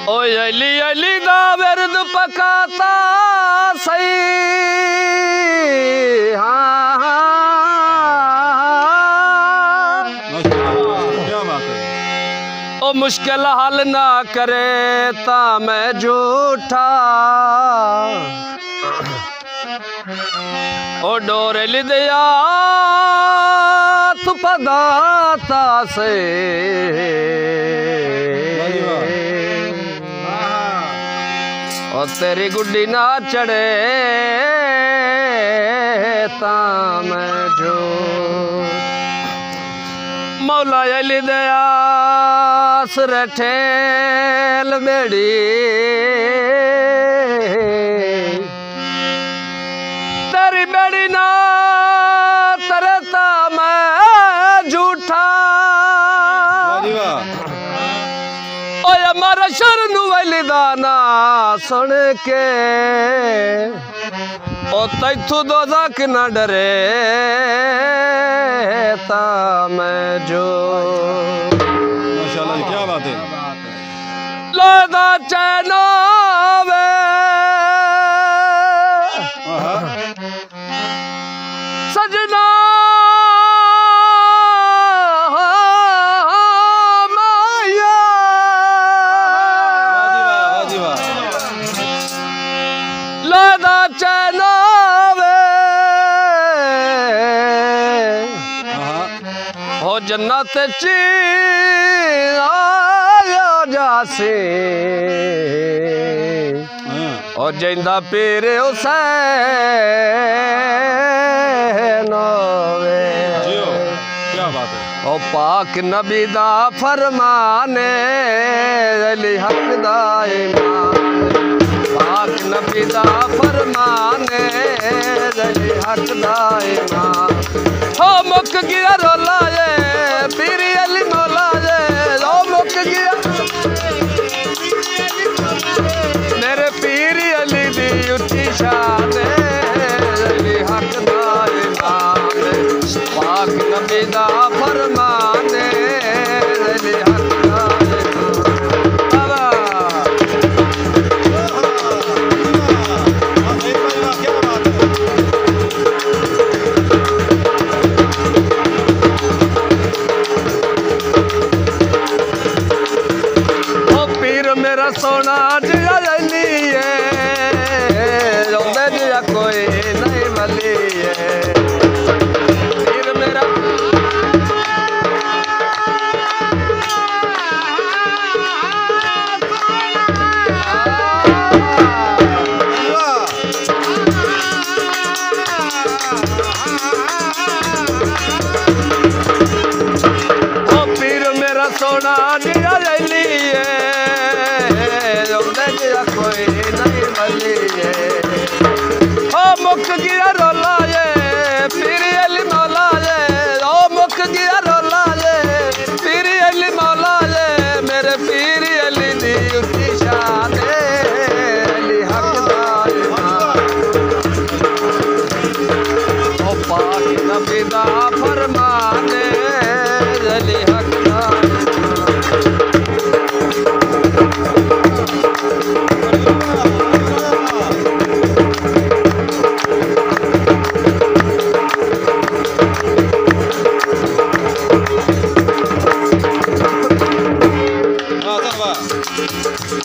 ओ अली अली दा विरद पकाता सही क्या बात है। ओ मुश्किल हल ना करे ता मैं झूठा ओ डोर लिदया तू पदाता से और तेरी गुड्डी ना चढ़े ता मैं जो मौला अली दया सुर ठेल बेड़ी तेरी बेड़ी ना तरता मैं झूठा ओए हमारा शरण वलिदाना सुन के ओ तैथू दोज़ख न डरे ता मैं जो माशाल्लाह क्या बात है। लादा चैनो वे सजना लादा चैनो वे हो जन्नत चिरायो जासे ओ जिंदा पीर हुसैन वे क्या बात है। ओ पाक नबी दा फरमाने अली हक दा ईमान पाक नबी दा फरमाने अली हक दा ईमान हो मुक गया रोला जे पीरी अली मौला जे हो मुक गया मेरे पीरी अली दी उठी शान अली हक दा ईमान पाक नबी दा फरमाने अली हक दा मेरा सोना जिया अली है रोंदे जिया कोई नहीं मली है पीर मेरा ओ पीर मेरा सोना जिया अली है कोई नहीं मली है ओ मुक गया रोला ये पीरी अली मौला ये ओ मुक गया रोला ये पीरी अली मौला ये मेरे पीरी अली दी उठी शान अली हक दा ईमान ओ पाक नबी दा फरमाने अली हक दा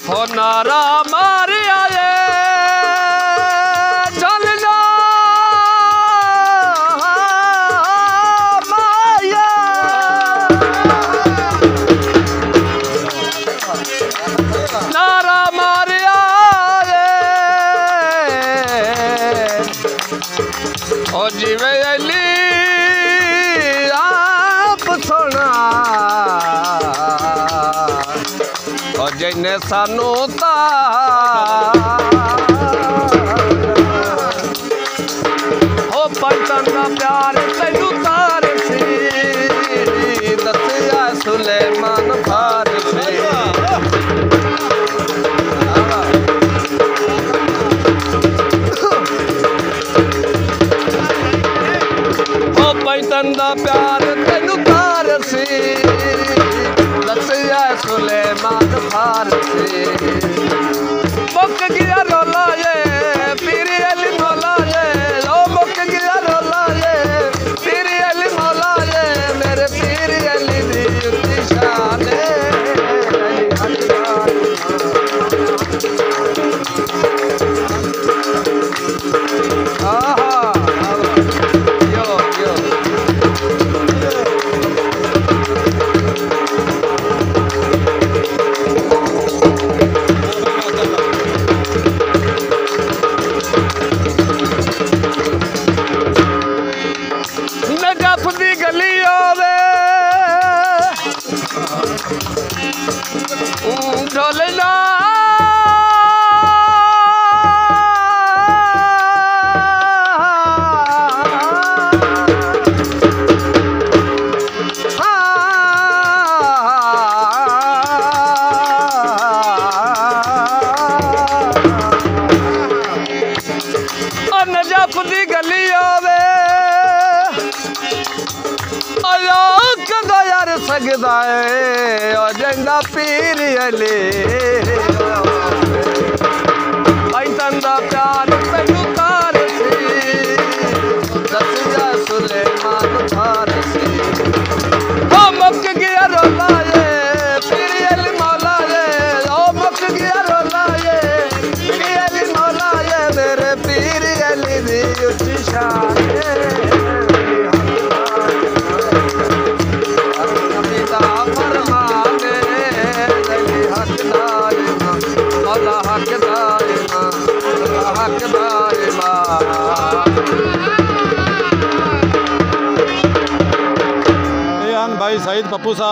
हो नारा मारे आए चलना माया नारा मारे आए ओ जीवे अली आप सोना जिन्ने सानू हो पंचन का प्यार तैनू तार सी दसिया सुलेमान फारसी हो पंचन का प्यार तैनू तार सी दसिया सुलेमान फारसी ढोलना नजाफदी गली आवे कदा यार सकदा है और जंदा पीर अले आई तंदा प्यार तैनू तार सी दस जा सुलेमान थार सी ओ मुक गया रोला ये पीर अली मौला ये ओ मुक गया रोला ये पीर अली मौला ये मेरे पीर अली दी उच्ची शान भाई सईद पप्पू साहब।